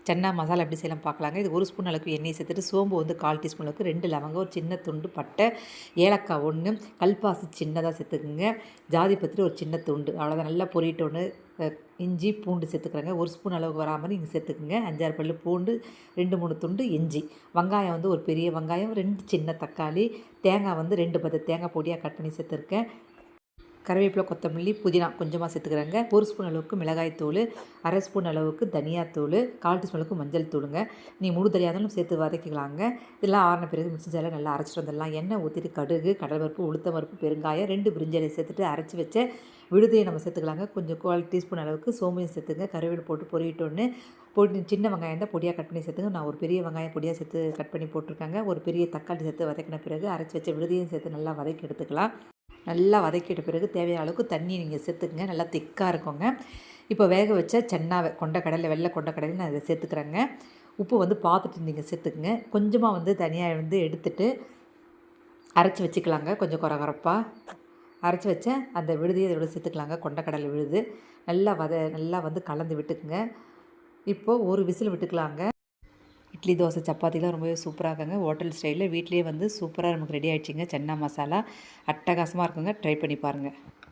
சன்னா மசாலா எப்படி செய்யலாம் பார்க்கலாங்க. இது 1 ஸ்பூன் அளவுக்கு எண்ணெய் சேர்த்துட்டு சோம்பு வந்து 1/4 டீஸ்பூன் அளவுக்கு, 2 லவங்கம், ஒரு சின்ன துண்டு பட்டை, ஏலக்காய் 1, கல்பாசி சின்னதாக சேர்த்துக்குங்க, ஜாதி பத்திரி ஒரு சின்ன துண்டு, அவ்வளோதான். நல்லா பொரியட்டோன்னு இஞ்சி பூண்டு சேர்த்துக்கிறேங்க. 1 ஸ்பூன் அளவுக்கு வரா மாதிரி நீங்கள் சேர்த்துக்குங்க. 5, 6 பல்லு பூண்டு, 2, 3 துண்டு இஞ்சி, வெங்காயம் வந்து ஒரு பெரிய வெங்காயம், 2 சின்ன தக்காளி, தேங்காய் வந்து 2 பத்து தேங்காய் பொடியாக கட் பண்ணி சேர்த்துருக்கேன். கருவேப்பிலை, கொத்தமல்லி, புதினா கொஞ்சமாக சேர்த்துக்கிறேங்க. 1 ஸ்பூன் அளவுக்கு மிளகாய் தூள், 1/2 ஸ்பூன் அளவுக்கு தனியாத்தூள், 1/4 டீஸ்பூன் அளவுக்கு மஞ்சள் தூளுங்க. நீ முழு தனியாக இருந்தாலும் சேர்த்து வதக்கிக்கலாங்க. இதெல்லாம் ஆறின பிறகு மிக்ஸி ஜாரில் நல்லா அரைச்சிட்டு வந்துடலாம். எண்ணெய் ஊற்றிட்டு கடுகு, கடலைப்பருப்பு, உளுத்தம் பருப்பு, பெருங்காயம், 2 பிரிஞ்சி இலையை சேர்த்துட்டு அரைச்சி வச்ச விழுதையை நம்ம சேர்த்துக்கலாங்க. கொஞ்சம் 1/4 டீஸ்பூன் அளவுக்கு சோம்பையும் சேர்த்துங்க. கருவேப்பிலை போட்டு பொரியட்டோன்னு சின்ன வெங்காயம் தான் பொடியாக கட் பண்ணி சேர்த்துங்க. நான் ஒரு பெரிய வெங்காயம் பொடியாக சேர்த்து கட் பண்ணி போட்டிருக்காங்க. ஒரு பெரிய தக்காளி சேர்த்து வதக்கின பிறகு அரைச்சி வச்ச விழுதையும் சேர்த்து நல்லா வதக்கி எடுத்துக்கலாம். நல்லா வதக்கிட்ட பிறகு தேவையான அளவுக்கு தண்ணி நீங்கள் சேர்த்துக்குங்க. நல்லா திக்காக இருக்குங்க. இப்போ வேக வச்ச சென்னாவை கொண்டக்கடலை, வெள்ளை கொண்டக்கடலை நான் இதை சேர்த்துக்கிறேங்க. உப்பு வந்து பார்த்துட்டு நீங்கள் சேர்த்துக்குங்க. கொஞ்சமாக வந்து தனியாக வந்து எடுத்துட்டு அரைச்சி வச்சுக்கலாங்க. கொஞ்சம் கொரகொரப்பாக அரைச்சி வச்ச அந்த விழுதியை இதோட சேர்த்துக்கலாங்க. கொண்டக்கடலை விழுது நல்லா வந்து கலந்து விட்டுக்குங்க. இப்போது ஒரு விசில் விட்டுக்கலாங்க. இட்லி, தோசை, சப்பாத்திலாம் ரொம்பவே சூப்பராக இருக்குங்க. ஹோட்டல் ஸ்டைலில் வீட்லேயே வந்து சூப்பராக நமக்கு ரெடி ஆகிடுச்சிங்க. சன்னா மசாலா அட்டகாசமாக இருக்குங்க. ட்ரை பண்ணி பாருங்கள்.